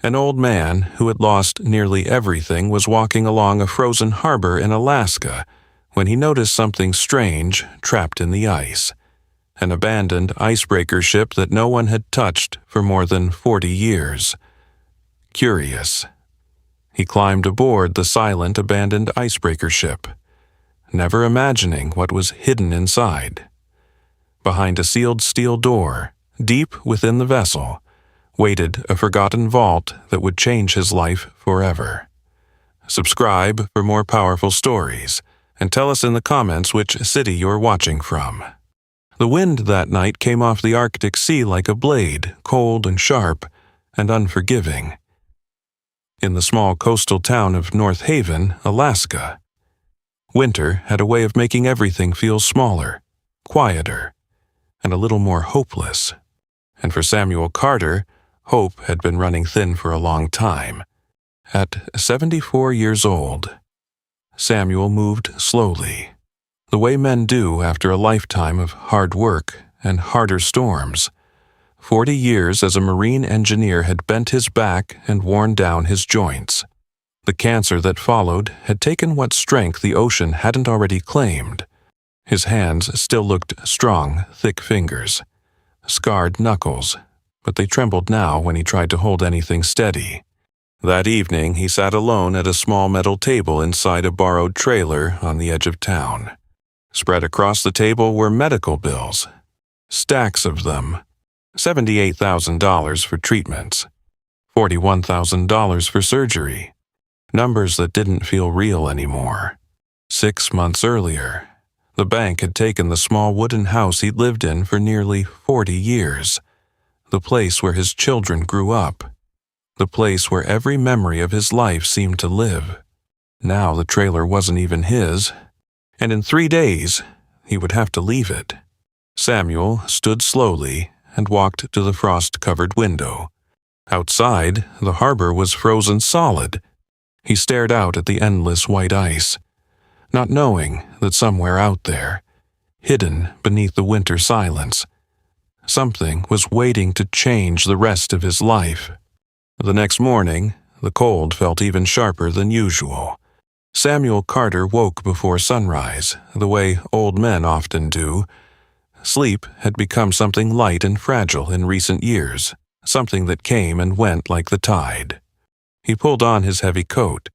An old man who had lost nearly everything was walking along a frozen harbor in Alaska when he noticed something strange trapped in the ice. An abandoned icebreaker ship that no one had touched for more than 40 years. Curious. He climbed aboard the silent, abandoned icebreaker ship, never imagining what was hidden inside. Behind a sealed steel door, deep within the vessel, waited a forgotten vault that would change his life forever. Subscribe for more powerful stories, and tell us in the comments which city you're watching from. The wind that night came off the Arctic Sea like a blade, cold and sharp and unforgiving. In the small coastal town of North Haven, Alaska, winter had a way of making everything feel smaller, quieter, and a little more hopeless. And for Samuel Carter, hope had been running thin for a long time. At 74 years old, Samuel moved slowly, the way men do after a lifetime of hard work and harder storms. 40 years as a marine engineer had bent his back and worn down his joints. The cancer that followed had taken what strength the ocean hadn't already claimed. His hands still looked strong, thick fingers, scarred knuckles, but they trembled now when he tried to hold anything steady. That evening he sat alone at a small metal table inside a borrowed trailer on the edge of town. Spread across the table were medical bills, stacks of them, $78,000 for treatments, $41,000 for surgery, numbers that didn't feel real anymore. 6 months earlier, the bank had taken the small wooden house he'd lived in for nearly 40 years, the place where his children grew up, the place where every memory of his life seemed to live. Now the trailer wasn't even his, and in 3 days he would have to leave it. Samuel stood slowly and walked to the frost-covered window. Outside, the harbor was frozen solid. He stared out at the endless white ice, not knowing that somewhere out there, hidden beneath the winter silence, something was waiting to change the rest of his life. The next morning, the cold felt even sharper than usual. Samuel Carter woke before sunrise, the way old men often do. Sleep had become something light and fragile in recent years, something that came and went like the tide. He pulled on his heavy coat,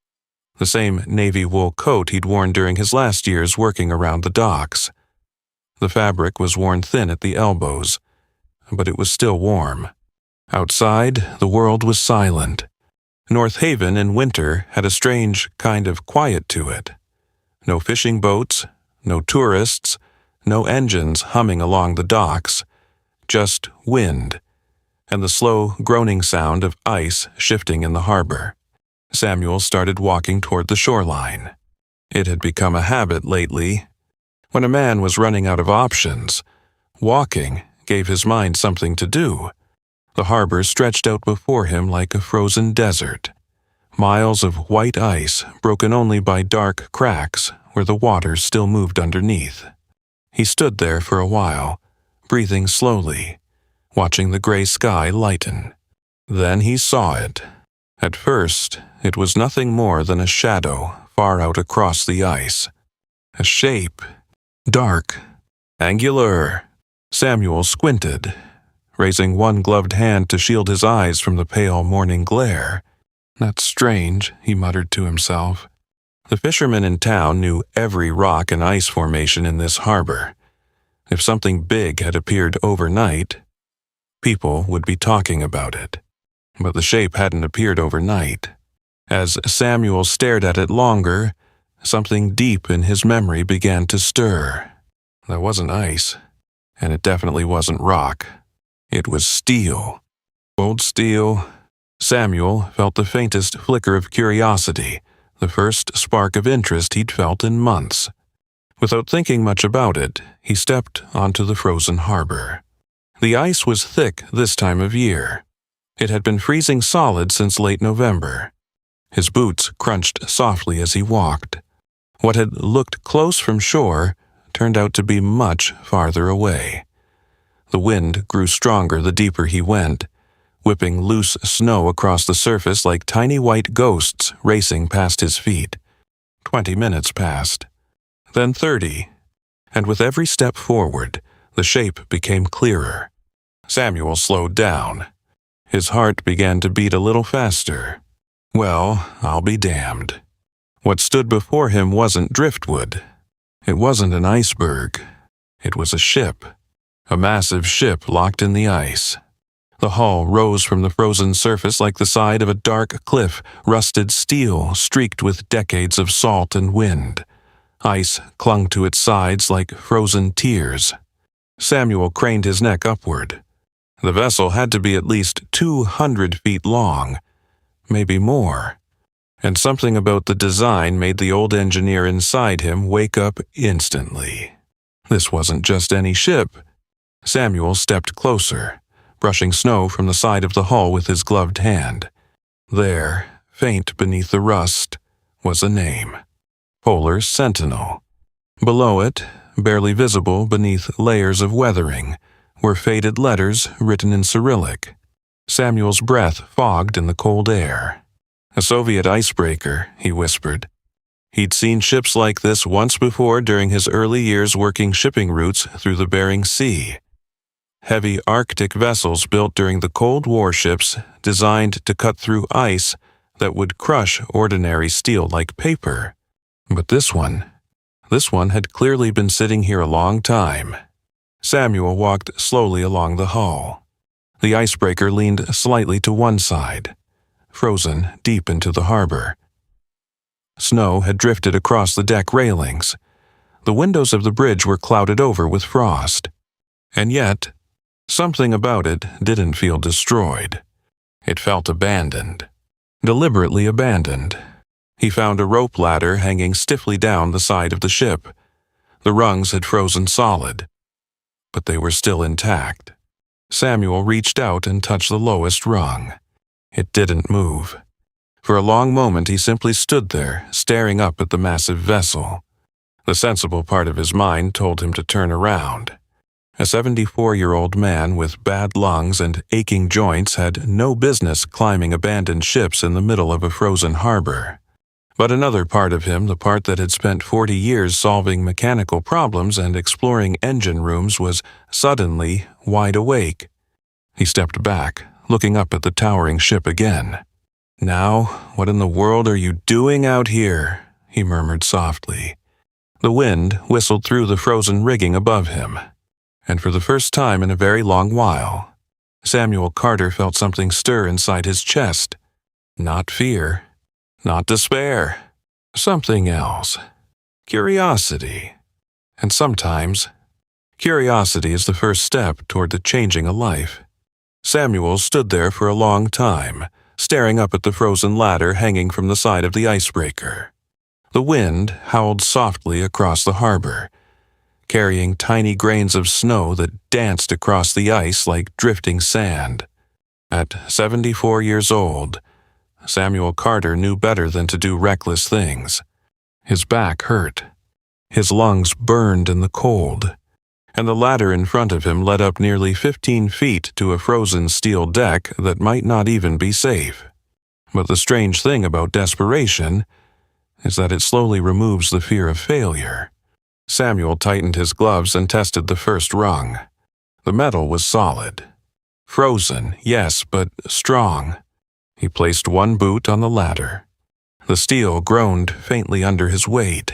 the same navy wool coat he'd worn during his last years working around the docks. The fabric was worn thin at the elbows, but it was still warm. Outside, the world was silent. North Haven in winter had a strange kind of quiet to it. No fishing boats, no tourists, no engines humming along the docks, just wind, and the slow groaning sound of ice shifting in the harbor. Samuel started walking toward the shoreline. It had become a habit lately. When a man was running out of options, walking gave his mind something to do. The harbor stretched out before him like a frozen desert. Miles of white ice broken only by dark cracks where the water still moved underneath. He stood there for a while, breathing slowly, watching the gray sky lighten. Then he saw it. At first, it was nothing more than a shadow far out across the ice. A shape, dark, angular. Samuel squinted, raising one gloved hand to shield his eyes from the pale morning glare. "That's strange," he muttered to himself. The fishermen in town knew every rock and ice formation in this harbor. If something big had appeared overnight, people would be talking about it. But the shape hadn't appeared overnight. As Samuel stared at it longer, something deep in his memory began to stir. That wasn't ice, and it definitely wasn't rock. It was steel. Old steel. Samuel felt the faintest flicker of curiosity, the first spark of interest he'd felt in months. Without thinking much about it, he stepped onto the frozen harbor. The ice was thick this time of year. It had been freezing solid since late November. His boots crunched softly as he walked. What had looked close from shore turned out to be much farther away. The wind grew stronger the deeper he went, whipping loose snow across the surface like tiny white ghosts racing past his feet. 20 minutes passed, then 30, and with every step forward, the shape became clearer. Samuel slowed down. His heart began to beat a little faster. Well, I'll be damned. What stood before him wasn't driftwood. It wasn't an iceberg. It was a ship. A massive ship locked in the ice. The hull rose from the frozen surface like the side of a dark cliff, rusted steel streaked with decades of salt and wind. Ice clung to its sides like frozen tears. Samuel craned his neck upward. The vessel had to be at least 200 feet long, maybe more. And something about the design made the old engineer inside him wake up instantly. This wasn't just any ship. Samuel stepped closer, brushing snow from the side of the hull with his gloved hand. There, faint beneath the rust, was a name. Polar Sentinel. Below it, barely visible beneath layers of weathering, were faded letters written in Cyrillic. Samuel's breath fogged in the cold air. A Soviet icebreaker, he whispered. He'd seen ships like this once before during his early years working shipping routes through the Bering Sea. Heavy Arctic vessels built during the Cold War, ships designed to cut through ice that would crush ordinary steel like paper. But this one had clearly been sitting here a long time. Samuel walked slowly along the hull. The icebreaker leaned slightly to one side, frozen deep into the harbor. Snow had drifted across the deck railings. The windows of the bridge were clouded over with frost. And yet, something about it didn't feel destroyed. It felt abandoned. Deliberately abandoned. He found a rope ladder hanging stiffly down the side of the ship. The rungs had frozen solid, but they were still intact. Samuel reached out and touched the lowest rung. It didn't move. For a long moment he simply stood there, staring up at the massive vessel. The sensible part of his mind told him to turn around. A 74-year-old man with bad lungs and aching joints had no business climbing abandoned ships in the middle of a frozen harbor. But another part of him, the part that had spent 40 years solving mechanical problems and exploring engine rooms, was suddenly wide awake. He stepped back, looking up at the towering ship again. "Now, what in the world are you doing out here?" he murmured softly. The wind whistled through the frozen rigging above him. And for the first time in a very long while, Samuel Carter felt something stir inside his chest. Not fear, not despair, something else. Curiosity. And sometimes, curiosity is the first step toward the changing a life. Samuel stood there for a long time, staring up at the frozen ladder hanging from the side of the icebreaker. The wind howled softly across the harbor, carrying tiny grains of snow that danced across the ice like drifting sand. At 74 years old, Samuel Carter knew better than to do reckless things. His back hurt. His lungs burned in the cold, and the ladder in front of him led up nearly 15 feet to a frozen steel deck that might not even be safe. But the strange thing about desperation is that it slowly removes the fear of failure. Samuel tightened his gloves and tested the first rung. The metal was solid. Frozen, yes, but strong. He placed one boot on the ladder. The steel groaned faintly under his weight.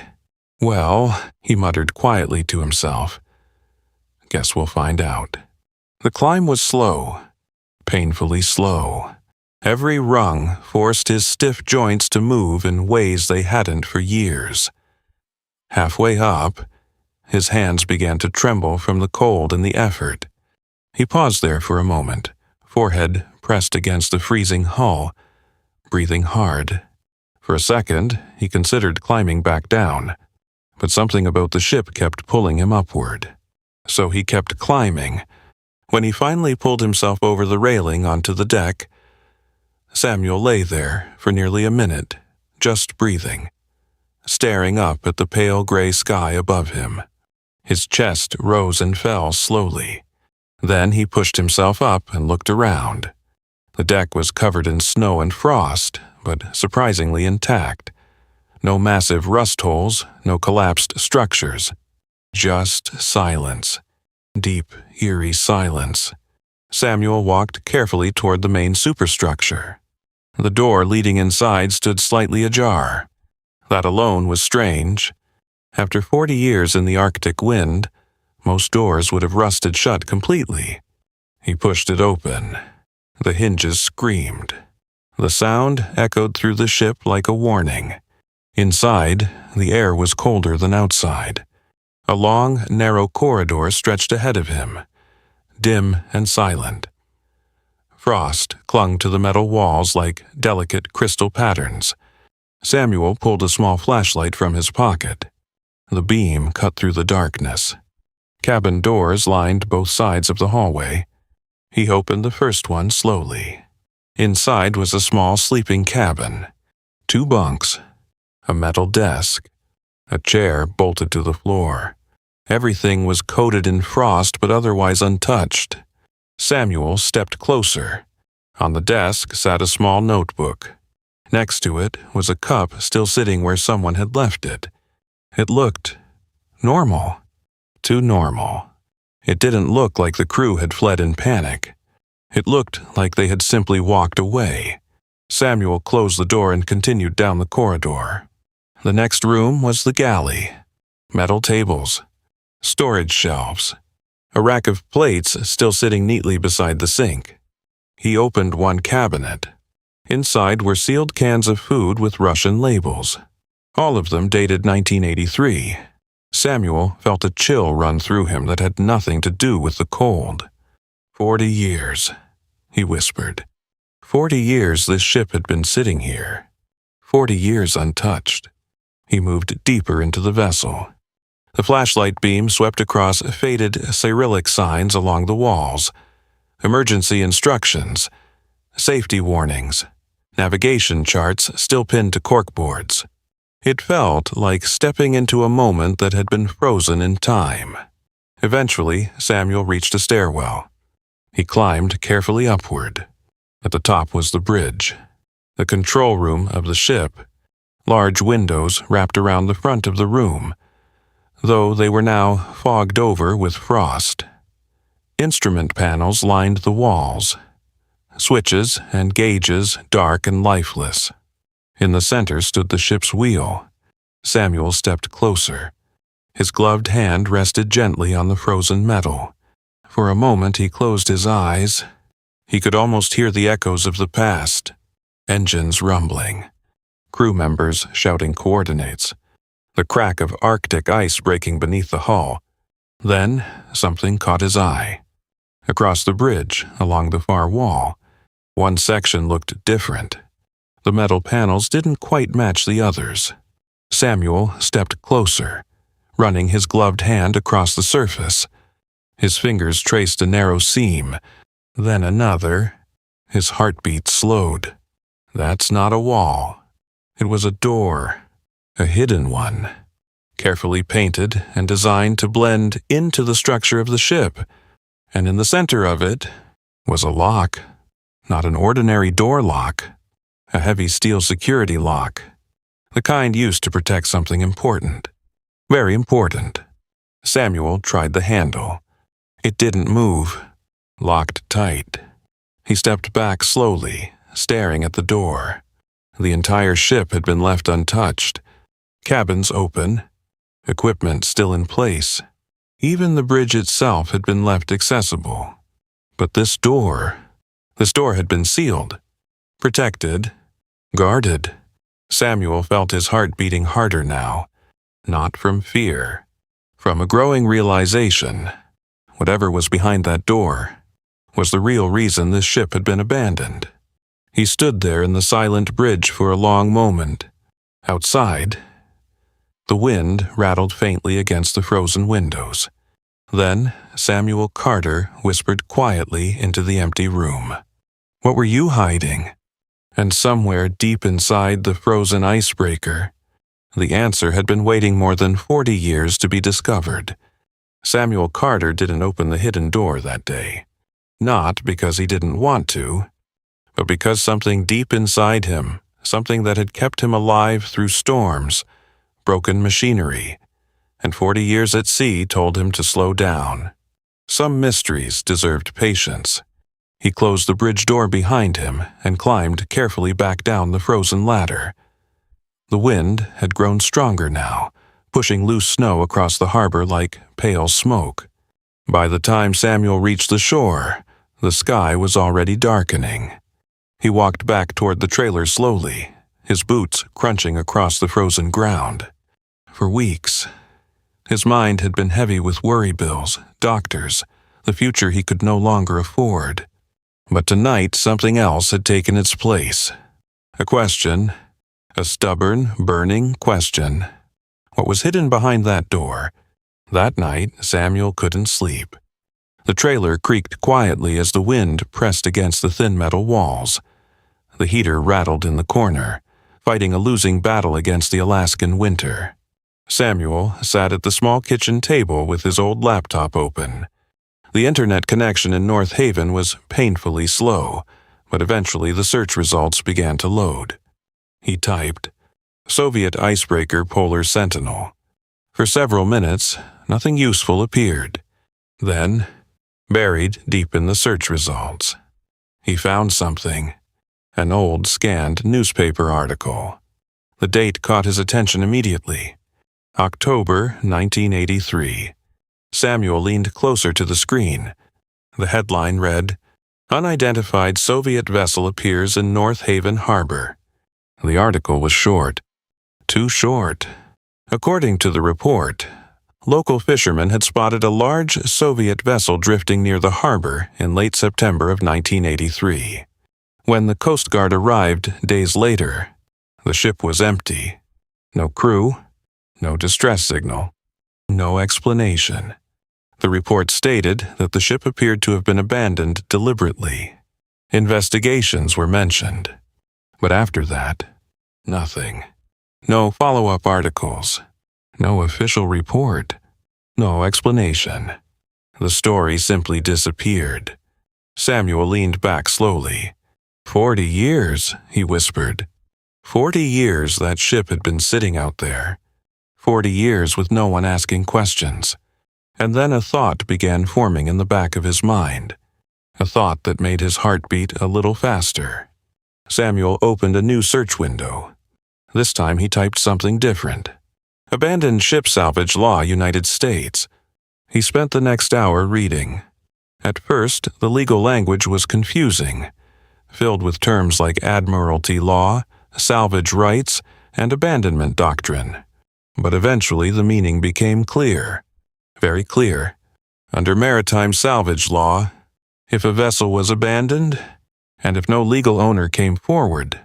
"Well," he muttered quietly to himself, "guess we'll find out." The climb was slow, painfully slow. Every rung forced his stiff joints to move in ways they hadn't for years. Halfway up, his hands began to tremble from the cold and the effort. He paused there for a moment, forehead pressed against the freezing hull, breathing hard. For a second, he considered climbing back down, but something about the ship kept pulling him upward. So he kept climbing. When he finally pulled himself over the railing onto the deck, Samuel lay there for nearly a minute, just breathing, staring up at the pale gray sky above him. His chest rose and fell slowly. Then he pushed himself up and looked around. The deck was covered in snow and frost, but surprisingly intact. No massive rust holes, no collapsed structures. Just silence. Deep, eerie silence. Samuel walked carefully toward the main superstructure. The door leading inside stood slightly ajar. That alone was strange. After 40 years in the Arctic wind, most doors would have rusted shut completely. He pushed it open. The hinges screamed. The sound echoed through the ship like a warning. Inside, the air was colder than outside. A long, narrow corridor stretched ahead of him, dim and silent. Frost clung to the metal walls like delicate crystal patterns. Samuel pulled a small flashlight from his pocket. The beam cut through the darkness. Cabin doors lined both sides of the hallway. He opened the first one slowly. Inside was a small sleeping cabin. 2 bunks, a metal desk, a chair bolted to the floor. Everything was coated in frost but otherwise untouched. Samuel stepped closer. On the desk sat a small notebook. Next to it was a cup still sitting where someone had left it. It looked normal. Too normal. It didn't look like the crew had fled in panic. It looked like they had simply walked away. Samuel closed the door and continued down the corridor. The next room was the galley. Metal tables. Storage shelves. A rack of plates still sitting neatly beside the sink. He opened one cabinet. Inside were sealed cans of food with Russian labels. All of them dated 1983. Samuel felt a chill run through him that had nothing to do with the cold. 40 years, he whispered. 40 years this ship had been sitting here. 40 years untouched. He moved deeper into the vessel. The flashlight beam swept across faded Cyrillic signs along the walls. Emergency instructions, safety warnings, navigation charts still pinned to corkboards. It felt like stepping into a moment that had been frozen in time. Eventually, Samuel reached a stairwell. He climbed carefully upward. At the top was the bridge, the control room of the ship. Large windows wrapped around the front of the room, though they were now fogged over with frost. Instrument panels lined the walls, switches and gauges dark and lifeless. In the center stood the ship's wheel. Samuel stepped closer. His gloved hand rested gently on the frozen metal. For a moment he closed his eyes. He could almost hear the echoes of the past. Engines rumbling. Crew members shouting coordinates. The crack of Arctic ice breaking beneath the hull. Then something caught his eye. Across the bridge, along the far wall, one section looked different. The metal panels didn't quite match the others. Samuel stepped closer, running his gloved hand across the surface. His fingers traced a narrow seam, then another. His heartbeat slowed. That's not a wall. It was a door, a hidden one, carefully painted and designed to blend into the structure of the ship. And in the center of it was a lock, not an ordinary door lock. A heavy steel security lock, the kind used to protect something important. Very important. Samuel tried the handle. It didn't move. Locked tight. He stepped back slowly, staring at the door. The entire ship had been left untouched. Cabins open. Equipment still in place. Even the bridge itself had been left accessible. But this door had been sealed. Protected. Guarded. Samuel felt his heart beating harder now, not from fear, from a growing realization. Whatever was behind that door was the real reason this ship had been abandoned. He stood there in the silent bridge for a long moment. Outside, the wind rattled faintly against the frozen windows. Then Samuel Carter whispered quietly into the empty room. "What were you hiding?" And somewhere deep inside the frozen icebreaker, the answer had been waiting more than 40 years to be discovered. Samuel Carter didn't open the hidden door that day. Not because he didn't want to, but because something deep inside him, something that had kept him alive through storms, broken machinery, and 40 years at sea told him to slow down. Some mysteries deserved patience. He closed the bridge door behind him and climbed carefully back down the frozen ladder. The wind had grown stronger now, pushing loose snow across the harbor like pale smoke. By the time Samuel reached the shore, the sky was already darkening. He walked back toward the trailer slowly, his boots crunching across the frozen ground. For weeks, his mind had been heavy with worry bills, doctors, the future he could no longer afford. But tonight something else had taken its place. A question, a stubborn, burning question. What was hidden behind that door? That night, Samuel couldn't sleep. The trailer creaked quietly as the wind pressed against the thin metal walls. The heater rattled in the corner, fighting a losing battle against the Alaskan winter. Samuel sat at the small kitchen table with his old laptop open. The internet connection in North Haven was painfully slow, but eventually the search results began to load. He typed, Soviet Icebreaker Polar Sentinel. For several minutes, nothing useful appeared. Then, buried deep in the search results, he found something. An old, scanned newspaper article. The date caught his attention immediately. October 1983. Samuel leaned closer to the screen. The headline read, Unidentified Soviet vessel appears in North Haven Harbor. The article was short. Too short. According to the report, local fishermen had spotted a large Soviet vessel drifting near the harbor in late September of 1983. When the Coast Guard arrived days later, the ship was empty. No crew, no distress signal, no explanation. The report stated that the ship appeared to have been abandoned deliberately. Investigations were mentioned. But after that, nothing. No follow-up articles. No official report. No explanation. The story simply disappeared. Samuel leaned back slowly. 40 years, he whispered. 40 years that ship had been sitting out there. 40 years with no one asking questions. And then a thought began forming in the back of his mind. A thought that made his heart beat a little faster. Samuel opened a new search window. This time he typed something different. Abandoned ship salvage law, United States. He spent the next hour reading. At first, the legal language was confusing, filled with terms like admiralty law, salvage rights, and abandonment doctrine. But eventually the meaning became clear. Very clear. Under maritime salvage law, if a vessel was abandoned, and if no legal owner came forward,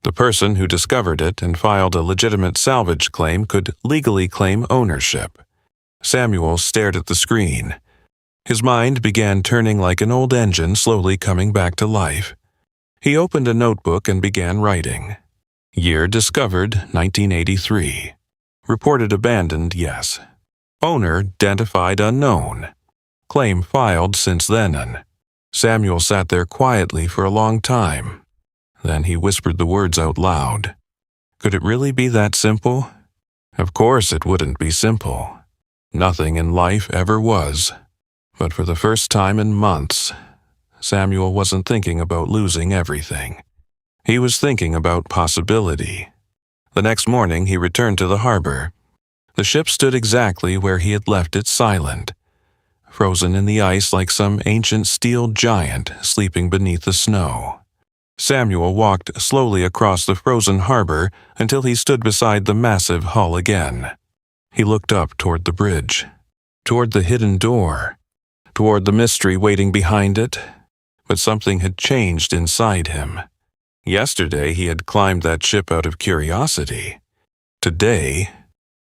the person who discovered it and filed a legitimate salvage claim could legally claim ownership. Samuel stared at the screen. His mind began turning like an old engine slowly coming back to life. He opened a notebook and began writing. Year discovered, 1983. Reported abandoned, yes. Owner identified unknown. Claim filed since then. Samuel sat there quietly for a long time. Then he whispered the words out loud. Could it really be that simple? Of course it wouldn't be simple. Nothing in life ever was. But for the first time in months, Samuel wasn't thinking about losing everything. He was thinking about possibility. The next morning he returned to the harbor. The ship stood exactly where he had left it, silent, frozen in the ice like some ancient steel giant sleeping beneath the snow. Samuel walked slowly across the frozen harbor until he stood beside the massive hull again. He looked up toward the bridge, toward the hidden door, toward the mystery waiting behind it. But something had changed inside him. Yesterday he had climbed that ship out of curiosity. Today,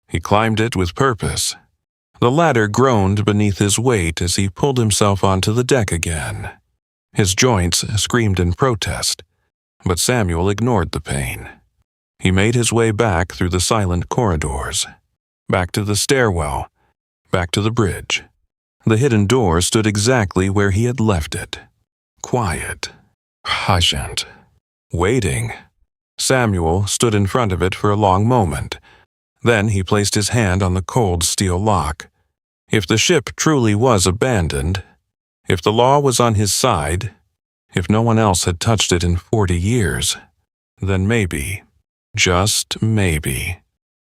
he climbed it with purpose. The ladder groaned beneath his weight as he pulled himself onto the deck again. His joints screamed in protest, but Samuel ignored the pain. He made his way back through the silent corridors, back to the stairwell, back to the bridge. The hidden door stood exactly where he had left it. Quiet. Patient. Waiting. Samuel stood in front of it for a long moment. Then he placed his hand on the cold steel lock. If the ship truly was abandoned, if the law was on his side, if no one else had touched it in 40 years, then maybe, just maybe,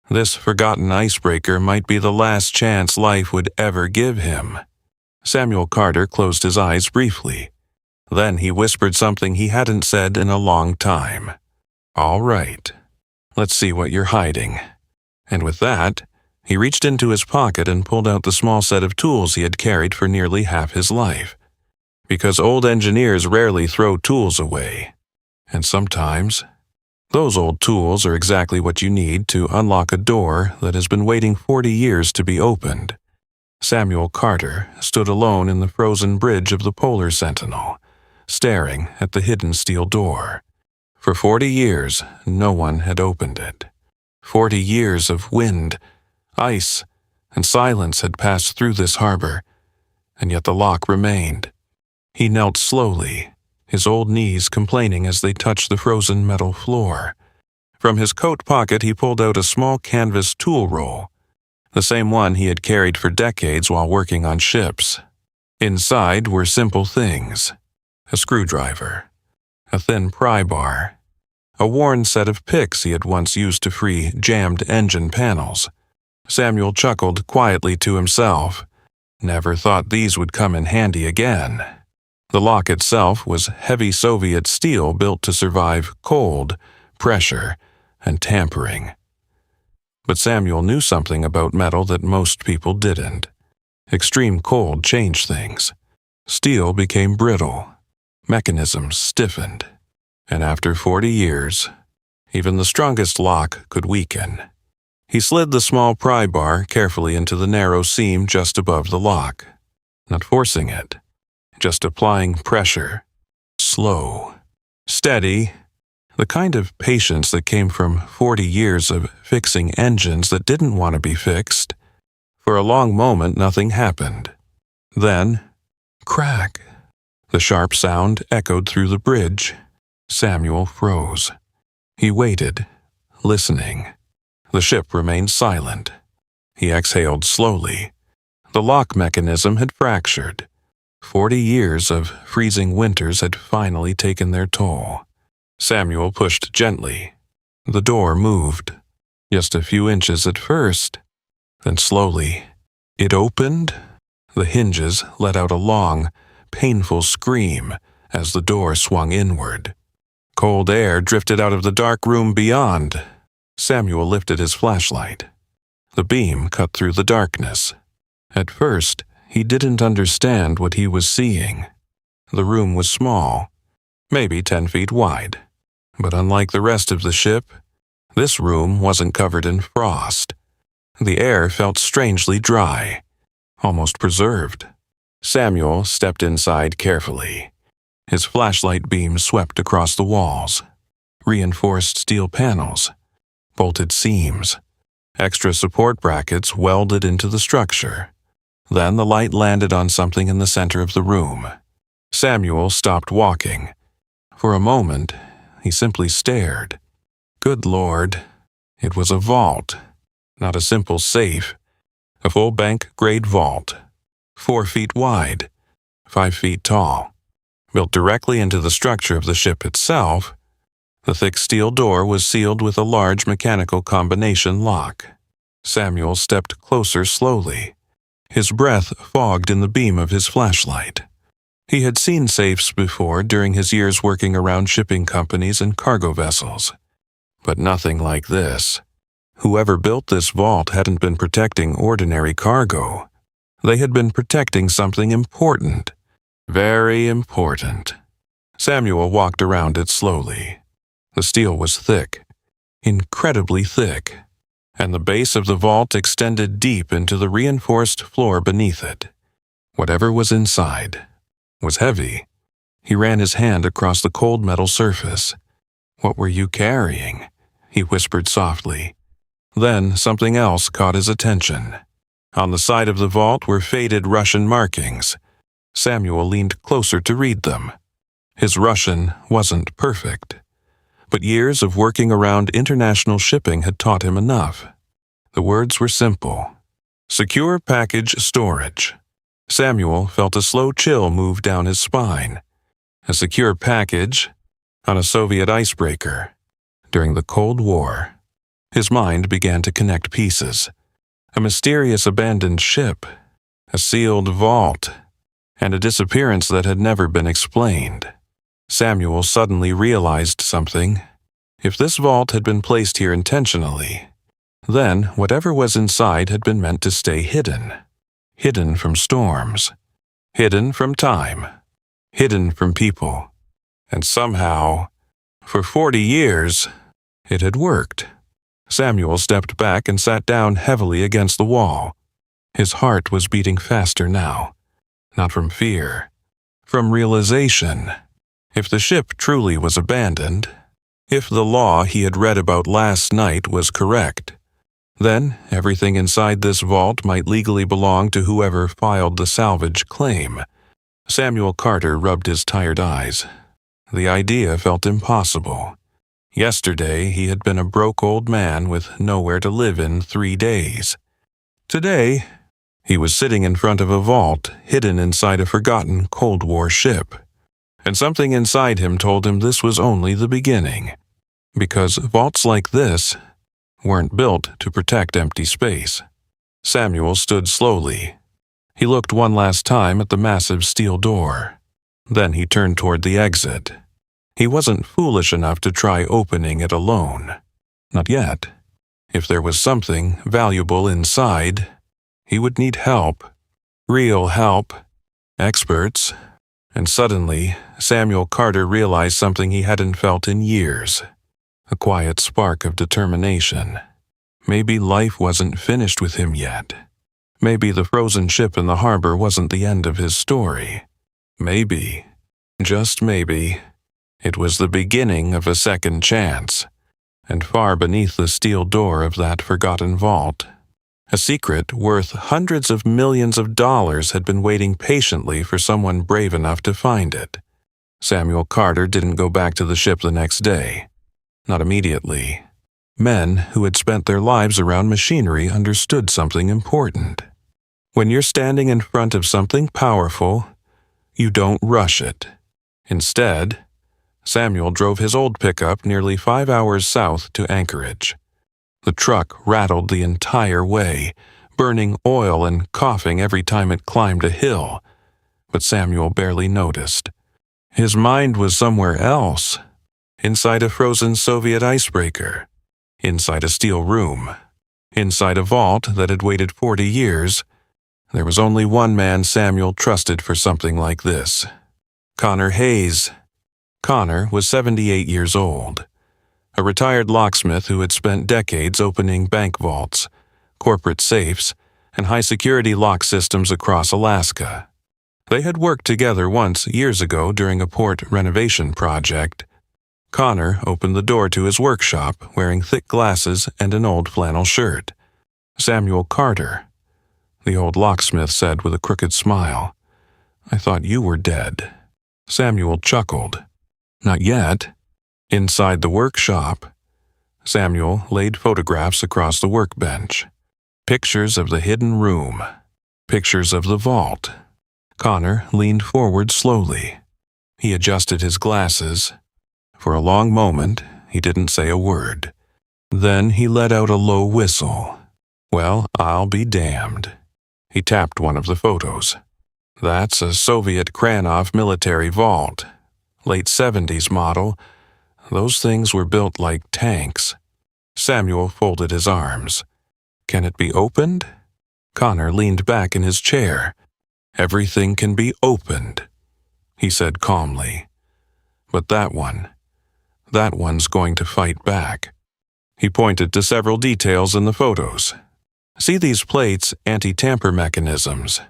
this forgotten icebreaker might be the last chance life would ever give him. Samuel Carter closed his eyes briefly. Then he whispered something he hadn't said in a long time. "All right, let's see what you're hiding." And with that, he reached into his pocket and pulled out the small set of tools he had carried for nearly half his life. Because old engineers rarely throw tools away. And sometimes, those old tools are exactly what you need to unlock a door that has been waiting 40 years to be opened. Samuel Carter stood alone in the frozen bridge of the Polar Sentinel, staring at the hidden steel door. For 40 years, no one had opened it. 40 years of wind, ice, and silence had passed through this harbor, and yet the lock remained. He knelt slowly, his old knees complaining as they touched the frozen metal floor. From his coat pocket he pulled out a small canvas tool roll, the same one he had carried for decades while working on ships. Inside were simple things: a screwdriver, a thin pry bar, a worn set of picks he had once used to free jammed engine panels. Samuel chuckled quietly to himself. Never thought these would come in handy again. The lock itself was heavy Soviet steel built to survive cold, pressure, and tampering. But Samuel knew something about metal that most people didn't. Extreme cold changed things. Steel became brittle. Mechanisms stiffened. And after 40 years, even the strongest lock could weaken. He slid the small pry bar carefully into the narrow seam just above the lock, not forcing it, just applying pressure. Slow, steady, the kind of patience that came from 40 years of fixing engines that didn't want to be fixed. For a long moment, nothing happened. Then, crack. The sharp sound echoed through the bridge. Samuel froze. He waited, listening. The ship remained silent. He exhaled slowly. The lock mechanism had fractured. 40 years of freezing winters had finally taken their toll. Samuel pushed gently. The door moved, just a few inches at first. Then slowly, it opened. The hinges let out a long, painful scream as the door swung inward. Cold air drifted out of the dark room beyond. Samuel lifted his flashlight. The beam cut through the darkness. At first, he didn't understand what he was seeing. The room was small, maybe 10 feet wide. But unlike the rest of the ship, this room wasn't covered in frost. The air felt strangely dry, almost preserved. Samuel stepped inside carefully. His flashlight beam swept across the walls. Reinforced steel panels, bolted seams, extra support brackets welded into the structure. Then the light landed on something in the center of the room. Samuel stopped walking. For a moment, he simply stared. Good Lord, it was a vault, not a simple safe. A full bank-grade vault, 4 feet wide, 5 feet tall. Built directly into the structure of the ship itself, the thick steel door was sealed with a large mechanical combination lock. Samuel stepped closer slowly. His breath fogged in the beam of his flashlight. He had seen safes before during his years working around shipping companies and cargo vessels. But nothing like this. Whoever built this vault hadn't been protecting ordinary cargo. They had been protecting something important. Very important. Samuel walked around it slowly. The steel was thick, incredibly thick, and the base of the vault extended deep into the reinforced floor beneath it. Whatever was inside was heavy. He ran his hand across the cold metal surface. "What were you carrying?" he whispered softly. Then something else caught his attention. On the side of the vault were faded Russian markings. Samuel leaned closer to read them. His Russian wasn't perfect, but years of working around international shipping had taught him enough. The words were simple. Secure package storage. Samuel felt a slow chill move down his spine. A secure package on a Soviet icebreaker during the Cold War. His mind began to connect pieces. A mysterious abandoned ship, a sealed vault, and a disappearance that had never been explained. Samuel suddenly realized something. If this vault had been placed here intentionally, then whatever was inside had been meant to stay hidden. Hidden from storms. Hidden from time. Hidden from people. And somehow, for 40 years, it had worked. Samuel stepped back and sat down heavily against the wall. His heart was beating faster now. Not from fear. From realization. If the ship truly was abandoned, if the law he had read about last night was correct, then everything inside this vault might legally belong to whoever filed the salvage claim. Samuel Carter rubbed his tired eyes. The idea felt impossible. Yesterday he had been a broke old man with nowhere to live in 3 days. Today, he was sitting in front of a vault hidden inside a forgotten Cold War ship. And something inside him told him this was only the beginning. Because vaults like this weren't built to protect empty space. Samuel stood slowly. He looked one last time at the massive steel door. Then he turned toward the exit. He wasn't foolish enough to try opening it alone. Not yet. If there was something valuable inside, he would need help. Real help. Experts. And suddenly, Samuel Carter realized something he hadn't felt in years. A quiet spark of determination. Maybe life wasn't finished with him yet. Maybe the frozen ship in the harbor wasn't the end of his story. Maybe, just maybe, it was the beginning of a second chance. And far beneath the steel door of that forgotten vault, a secret worth hundreds of millions of dollars had been waiting patiently for someone brave enough to find it. Samuel Carter didn't go back to the ship the next day. Not immediately. Men who had spent their lives around machinery understood something important. When you're standing in front of something powerful, you don't rush it. Instead, Samuel drove his old pickup nearly 5 hours south to Anchorage. The truck rattled the entire way, burning oil and coughing every time it climbed a hill. But Samuel barely noticed. His mind was somewhere else. Inside a frozen Soviet icebreaker. Inside a steel room. Inside a vault that had waited 40 years. There was only one man Samuel trusted for something like this. Connor Hayes. Connor was 78 years old. A retired locksmith who had spent decades opening bank vaults, corporate safes, and high-security lock systems across Alaska. They had worked together once years ago during a port renovation project. Connor opened the door to his workshop wearing thick glasses and an old flannel shirt. "Samuel Carter," the old locksmith said with a crooked smile. "I thought you were dead." Samuel chuckled. "Not yet." Inside the workshop, Samuel laid photographs across the workbench. Pictures of the hidden room. Pictures of the vault. Connor leaned forward slowly. He adjusted his glasses. For a long moment, he didn't say a word. Then he let out a low whistle. "Well, I'll be damned." He tapped one of the photos. "That's a Soviet Kranov military vault. Late 70s model. Those things were built like tanks." Samuel folded his arms. "Can it be opened?" Connor leaned back in his chair. "Everything can be opened," he said calmly. "But that one's going to fight back." He pointed to several details in the photos. "See these plates, anti-tamper mechanisms.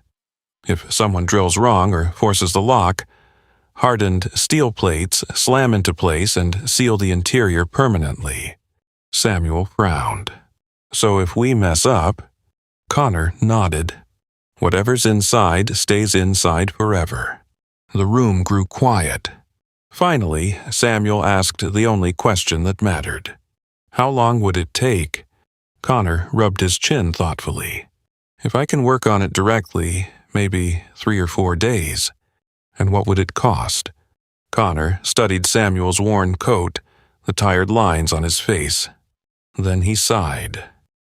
If someone drills wrong or forces the lock, hardened steel plates slam into place and seal the interior permanently." Samuel frowned. "So if we mess up..." Connor nodded. "Whatever's inside stays inside forever." The room grew quiet. Finally, Samuel asked the only question that mattered. How long would it take? Connor rubbed his chin thoughtfully. If I can work on it directly, maybe 3 or 4 days. And what would it cost? Connor studied Samuel's worn coat, the tired lines on his face. Then he sighed.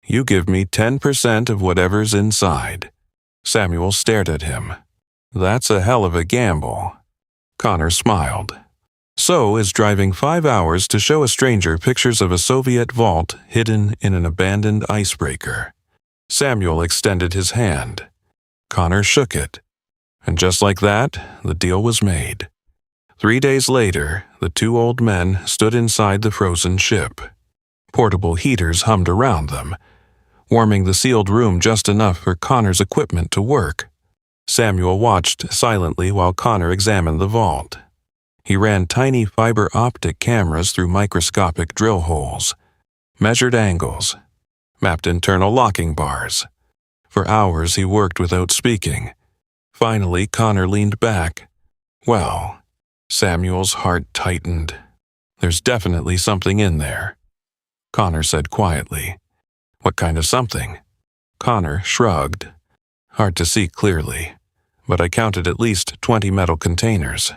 You give me 10% of whatever's inside. Samuel stared at him. That's a hell of a gamble. Connor smiled. So is driving 5 hours to show a stranger pictures of a Soviet vault hidden in an abandoned icebreaker. Samuel extended his hand. Connor shook it. And just like that, the deal was made. 3 days later, the 2 old men stood inside the frozen ship. Portable heaters hummed around them, warming the sealed room just enough for Connor's equipment to work. Samuel watched silently while Connor examined the vault. He ran tiny fiber optic cameras through microscopic drill holes, measured angles, mapped internal locking bars. For hours he worked without speaking. Finally, Connor leaned back. Well, Samuel's heart tightened. There's definitely something in there, Connor said quietly. What kind of something? Connor shrugged. Hard to see clearly, but I counted at least 20 metal containers.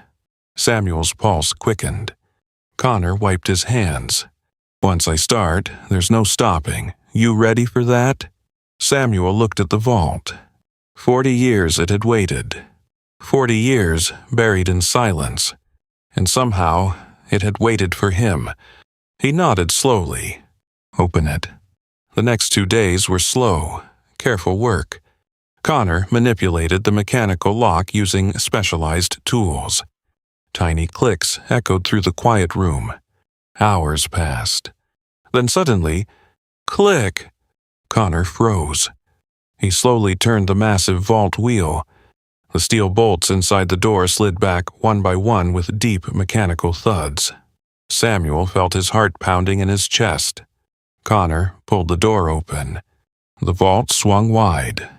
Samuel's pulse quickened. Connor wiped his hands. Once I start, there's no stopping. You ready for that? Samuel looked at the vault. 40 years it had waited. 40 years buried in silence. And somehow it had waited for him. He nodded slowly. Open it. The next 2 days were slow, careful work. Connor manipulated the mechanical lock using specialized tools. Tiny clicks echoed through the quiet room. Hours passed. Then suddenly, click! Connor froze. He slowly turned the massive vault wheel. The steel bolts inside the door slid back one by one with deep mechanical thuds. Samuel felt his heart pounding in his chest. Connor pulled the door open. The vault swung wide.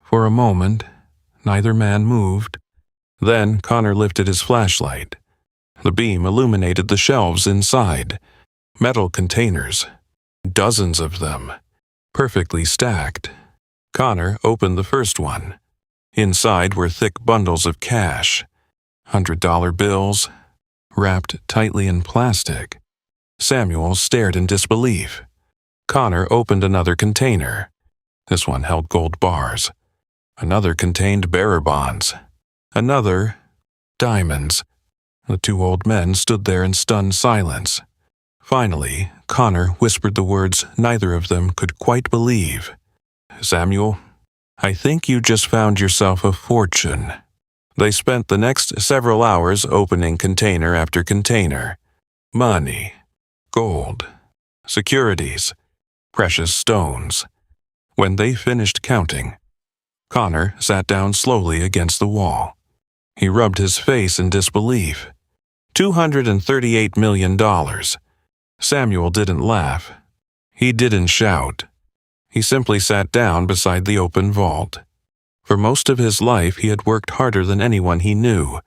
For a moment, neither man moved. Then Connor lifted his flashlight. The beam illuminated the shelves inside. Metal containers. Dozens of them. Perfectly stacked. Connor opened the first one. Inside were thick bundles of cash. $100 bills, wrapped tightly in plastic. Samuel stared in disbelief. Connor opened another container. This one held gold bars. Another contained bearer bonds. Another, diamonds. The 2 old men stood there in stunned silence. Finally, Connor whispered the words neither of them could quite believe. Samuel, I think you just found yourself a fortune. They spent the next several hours opening container after container. Money, gold, securities, precious stones. When they finished counting, Connor sat down slowly against the wall. He rubbed his face in disbelief. $238 million. Samuel didn't laugh. He didn't shout. He simply sat down beside the open vault. For most of his life he had worked harder than anyone he knew,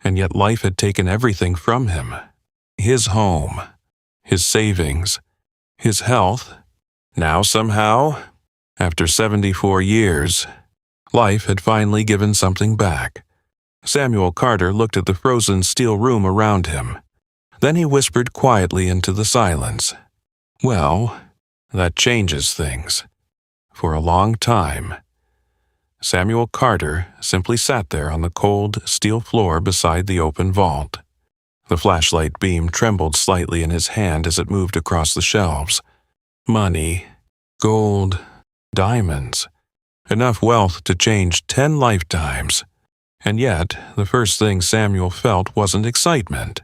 and yet life had taken everything from him. His home, his savings, his health. Now somehow, after 74 years, life had finally given something back. Samuel Carter looked at the frozen steel room around him. Then he whispered quietly into the silence. Well, that changes things. For a long time, Samuel Carter simply sat there on the cold steel floor beside the open vault. The flashlight beam trembled slightly in his hand as it moved across the shelves. Money, gold, diamonds. Enough wealth to change 10 lifetimes. And yet, the first thing Samuel felt wasn't excitement.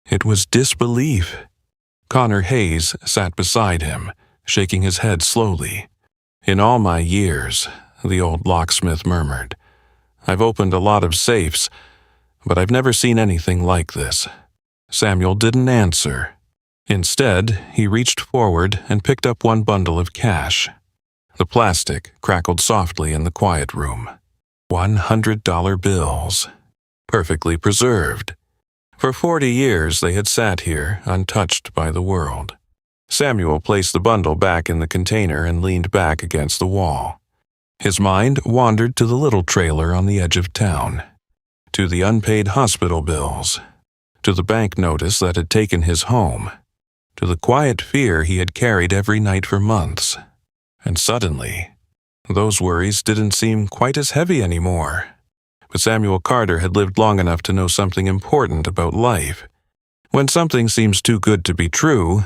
It was disbelief. Connor Hayes sat beside him, shaking his head slowly. In all my years, the old locksmith murmured, I've opened a lot of safes, but I've never seen anything like this. Samuel didn't answer. Instead, he reached forward and picked up one bundle of cash. The plastic crackled softly in the quiet room. $100 bills. Perfectly preserved. For 40 years they had sat here, untouched by the world. Samuel placed the bundle back in the container and leaned back against the wall. His mind wandered to the little trailer on the edge of town, to the unpaid hospital bills, to the bank notice that had taken his home, to the quiet fear he had carried every night for months. And suddenly, those worries didn't seem quite as heavy anymore. But Samuel Carter had lived long enough to know something important about life. When something seems too good to be true,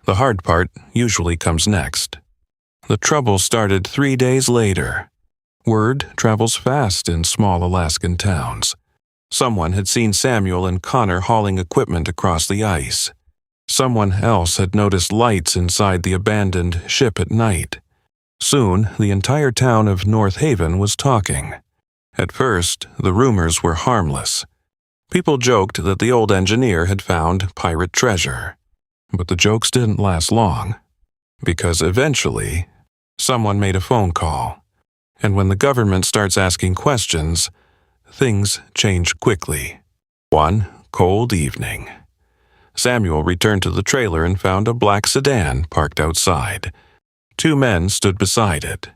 the hard part usually comes next. The trouble started 3 days later. Word travels fast in small Alaskan towns. Someone had seen Samuel and Connor hauling equipment across the ice. Someone else had noticed lights inside the abandoned ship at night. Soon, the entire town of North Haven was talking. At first, the rumors were harmless. People joked that the old engineer had found pirate treasure. But the jokes didn't last long, because eventually, someone made a phone call. And when the government starts asking questions, things change quickly. One cold evening, Samuel returned to the trailer and found a black sedan parked outside. 2 men stood beside it.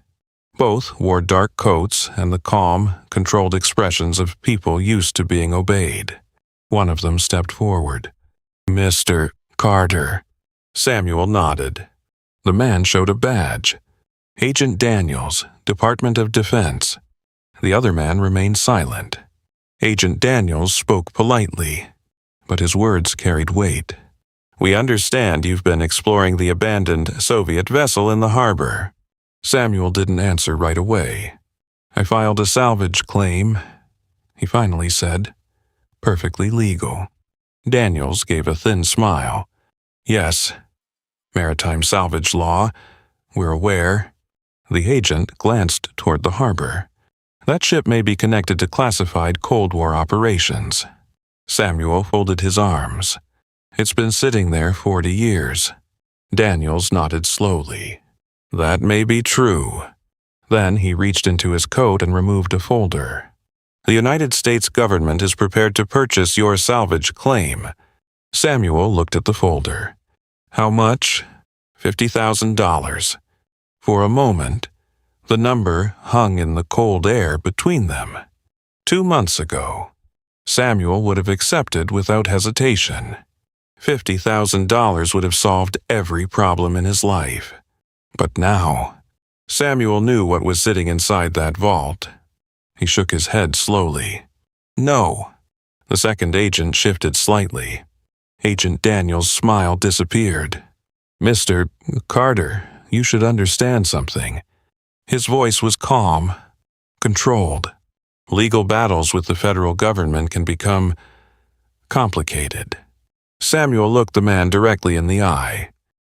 Both wore dark coats and the calm, controlled expressions of people used to being obeyed. One of them stepped forward. "Mr. Carter." Samuel nodded. The man showed a badge. Agent Daniels, Department of Defense. The other man remained silent. Agent Daniels spoke politely, but his words carried weight. "We understand you've been exploring the abandoned Soviet vessel in the harbor." Samuel didn't answer right away. "I filed a salvage claim," he finally said. "Perfectly legal." Daniels gave a thin smile. "Yes, maritime salvage law. We're aware." The agent glanced toward the harbor. "That ship may be connected to classified Cold War operations." Samuel folded his arms. "It's been sitting there 40 years. Daniels nodded slowly. "That may be true." Then he reached into his coat and removed a folder. "The United States government is prepared to purchase your salvage claim." Samuel looked at the folder. "How much?" $50,000. For a moment, the number hung in the cold air between them. 2 months ago, Samuel would have accepted without hesitation. $50,000 would have solved every problem in his life. But now, Samuel knew what was sitting inside that vault. He shook his head slowly. "No." The second agent shifted slightly. Agent Daniels' smile disappeared. "Mr. Carter, you should understand something." His voice was calm, controlled. "Legal battles with the federal government can become complicated." Samuel looked the man directly in the eye.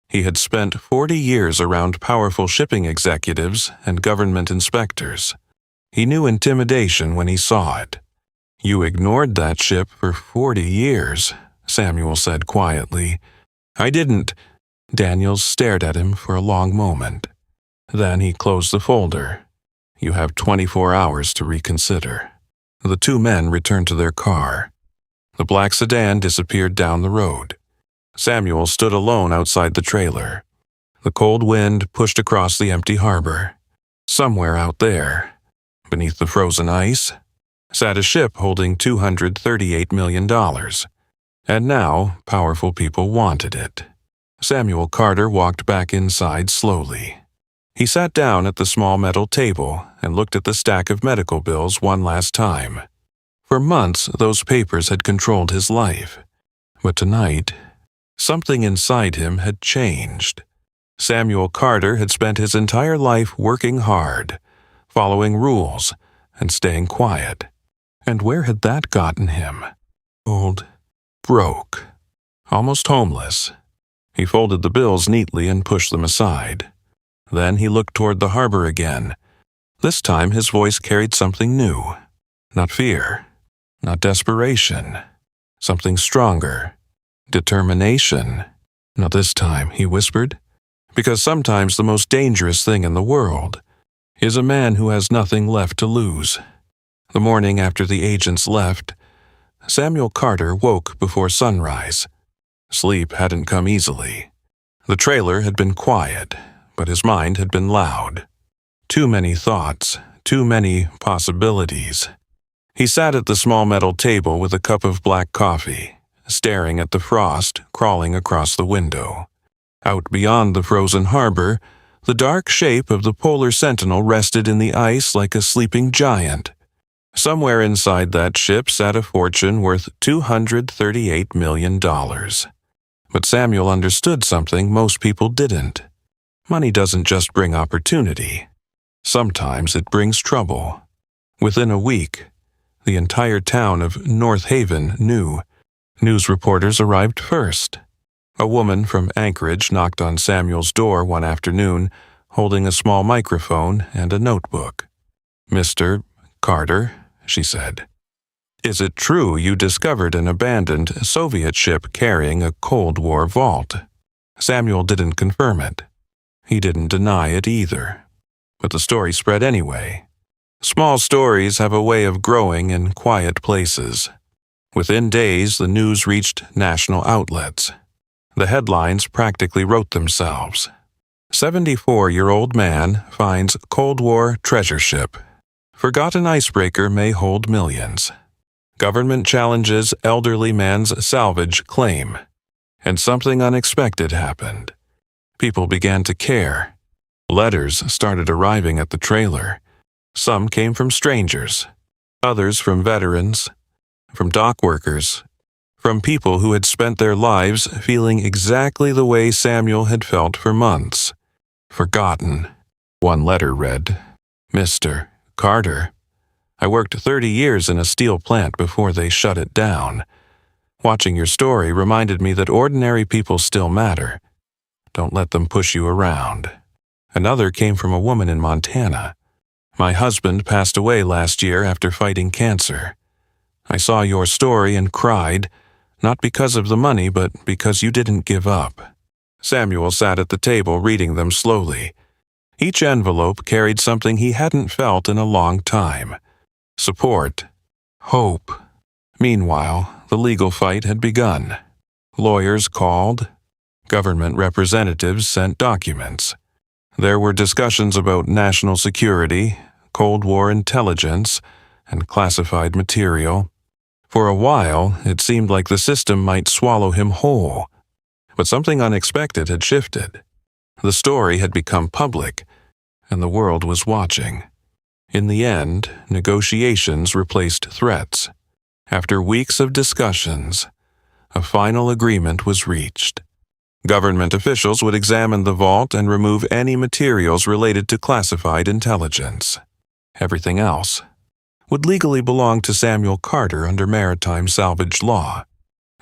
He had spent 40 years around powerful shipping executives and government inspectors. He knew intimidation when he saw it. "You ignored that ship for 40 years, Samuel said quietly. "I didn't." Daniels stared at him for a long moment. Then he closed the folder. "You have 24 hours to reconsider." The 2 men returned to their car. The black sedan disappeared down the road. Samuel stood alone outside the trailer. The cold wind pushed across the empty harbor. Somewhere out there, beneath the frozen ice, sat a ship holding $238 million. And now, powerful people wanted it. Samuel Carter walked back inside slowly. He sat down at the small metal table and looked at the stack of medical bills one last time. For months, those papers had controlled his life. But tonight, something inside him had changed. Samuel Carter had spent his entire life working hard, following rules, and staying quiet. And where had that gotten him? Old, broke, almost homeless. He folded the bills neatly and pushed them aside. Then he looked toward the harbor again. This time his voice carried something new. Not fear, not desperation. Something stronger. Determination. "Not this time," he whispered. "Because sometimes the most dangerous thing in the world is a man who has nothing left to lose." The morning after the agents left, Samuel Carter woke before sunrise. Sleep hadn't come easily. The trailer had been quiet, but his mind had been loud. Too many thoughts, too many possibilities. He sat at the small metal table with a cup of black coffee, staring at the frost crawling across the window. Out beyond the frozen harbor, the dark shape of the Polar Sentinel rested in the ice like a sleeping giant. Somewhere inside that ship sat a fortune worth $238 million. But Samuel understood something most people didn't. Money doesn't just bring opportunity. Sometimes it brings trouble. Within a week, the entire town of North Haven knew. News reporters arrived first. A woman from Anchorage knocked on Samuel's door one afternoon, holding a small microphone and a notebook. "Mr. Carter," she said, "is it true you discovered an abandoned Soviet ship carrying a Cold War vault?" Samuel didn't confirm it. He didn't deny it either. But the story spread anyway. Small stories have a way of growing in quiet places. Within days, the news reached national outlets. The headlines practically wrote themselves. 74-year-old man finds Cold War treasure ship. Forgotten icebreaker may hold millions. Government challenges elderly man's salvage claim. And something unexpected happened. People began to care. Letters started arriving at the trailer. Some came from strangers, others from veterans, from dock workers, from people who had spent their lives feeling exactly the way Samuel had felt for months. Forgotten. One letter read, "Mr. Carter, I worked 30 years in a steel plant before they shut it down. Watching your story reminded me that ordinary people still matter. Don't let them push you around." Another came from a woman in Montana. "My husband passed away last year after fighting cancer. I saw your story and cried, not because of the money, but because you didn't give up." Samuel sat at the table reading them slowly. Each envelope carried something he hadn't felt in a long time. Support. Hope. Meanwhile, the legal fight had begun. Lawyers called. Government representatives sent documents. There were discussions about national security, Cold War intelligence, and classified material. For a while, it seemed like the system might swallow him whole. But something unexpected had shifted. The story had become public, and the world was watching. In the end, negotiations replaced threats. After weeks of discussions, a final agreement was reached. Government officials would examine the vault and remove any materials related to classified intelligence. Everything else would legally belong to Samuel Carter under maritime salvage law.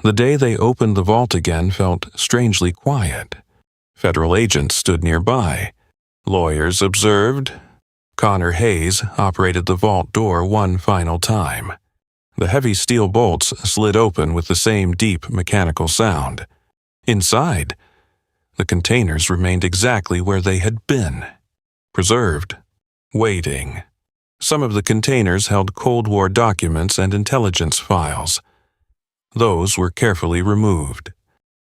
The day they opened the vault again felt strangely quiet. Federal agents stood nearby. Lawyers observed. Connor Hayes operated the vault door one final time. The heavy steel bolts slid open with the same deep mechanical sound. Inside, the containers remained exactly where they had been. Preserved. Waiting. Some of the containers held Cold War documents and intelligence files. Those were carefully removed,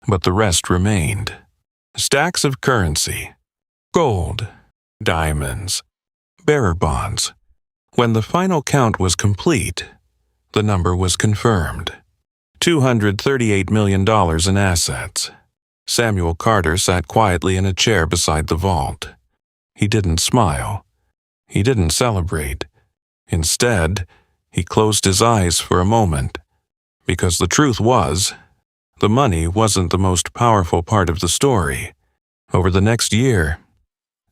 but the rest remained. Stacks of currency. Gold. Diamonds. Bearer bonds. When the final count was complete, the number was confirmed. $238 million in assets. Samuel Carter sat quietly in a chair beside the vault. He didn't smile. He didn't celebrate. Instead, he closed his eyes for a moment. Because the truth was, the money wasn't the most powerful part of the story. Over the next year,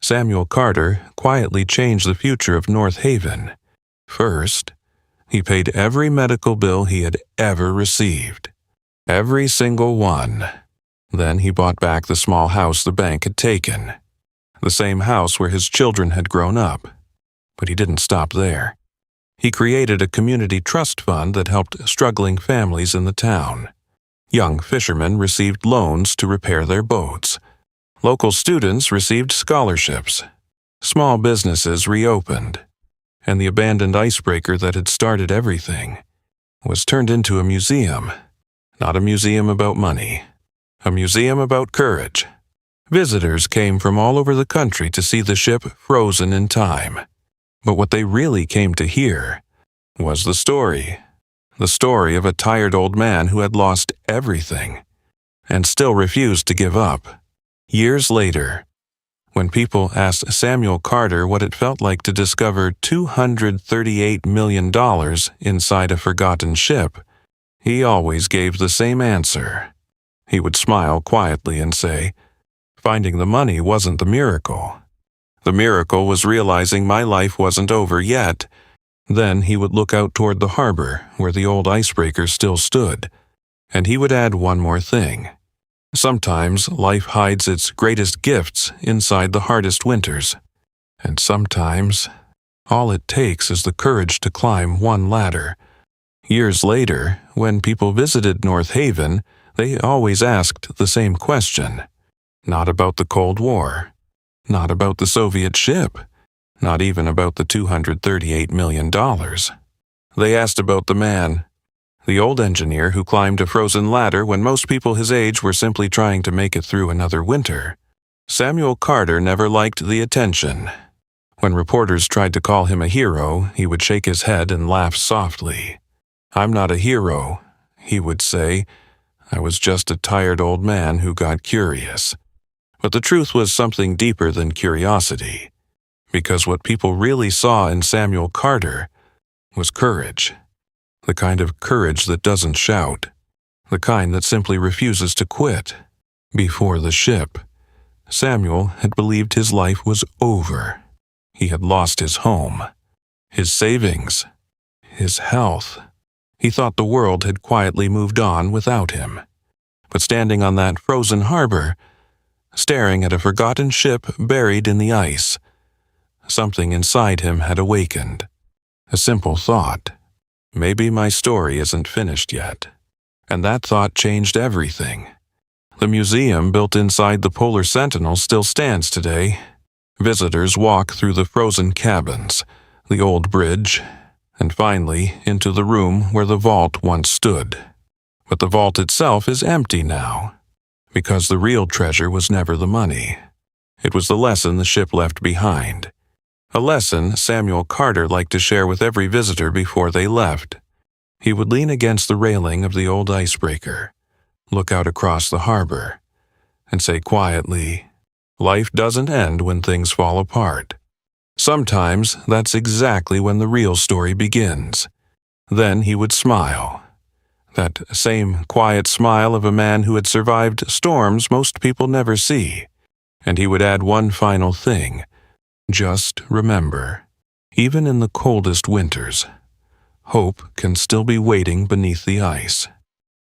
Samuel Carter quietly changed the future of North Haven. First, he paid every medical bill he had ever received. Every single one. Then he bought back the small house the bank had taken. The same house where his children had grown up. But he didn't stop there. He created a community trust fund that helped struggling families in the town. Young fishermen received loans to repair their boats. Local students received scholarships. Small businesses reopened. And the abandoned icebreaker that had started everything was turned into a museum. Not a museum about money. A museum about courage. Visitors came from all over the country to see the ship frozen in time. But what they really came to hear was the story. The story of a tired old man who had lost everything and still refused to give up. Years later, when people asked Samuel Carter what it felt like to discover $238 million inside a forgotten ship, he always gave the same answer. He would smile quietly and say, "Finding the money wasn't the miracle. The miracle was realizing my life wasn't over yet." Then he would look out toward the harbor where the old icebreaker still stood, and he would add one more thing. Sometimes life hides its greatest gifts inside the hardest winters, and sometimes all it takes is the courage to climb one ladder. Years later, when people visited North Haven, they always asked the same question. Not about the Cold War, not about the Soviet ship, not even about the $238 million. They asked about the man, the old engineer who climbed a frozen ladder when most people his age were simply trying to make it through another winter. Samuel Carter never liked the attention. When reporters tried to call him a hero, he would shake his head and laugh softly. "I'm not a hero," he would say. "I was just a tired old man who got curious." But the truth was something deeper than curiosity, because what people really saw in Samuel Carter was courage. The kind of courage that doesn't shout, the kind that simply refuses to quit. Before the ship, Samuel had believed his life was over. He had lost his home, his savings, his health. He thought the world had quietly moved on without him. But standing on that frozen harbor, staring at a forgotten ship buried in the ice, something inside him had awakened. A simple thought. Maybe my story isn't finished yet. And that thought changed everything. The museum built inside the Polar Sentinel still stands today. Visitors walk through the frozen cabins, the old bridge, and finally into the room where the vault once stood. But the vault itself is empty now, because the real treasure was never the money. It was the lesson the ship left behind. A lesson Samuel Carter liked to share with every visitor before they left. He would lean against the railing of the old icebreaker, look out across the harbor, and say quietly, "Life doesn't end when things fall apart. Sometimes that's exactly when the real story begins." Then he would smile. That same quiet smile of a man who had survived storms most people never see. And he would add one final thing. Just remember, even in the coldest winters, hope can still be waiting beneath the ice.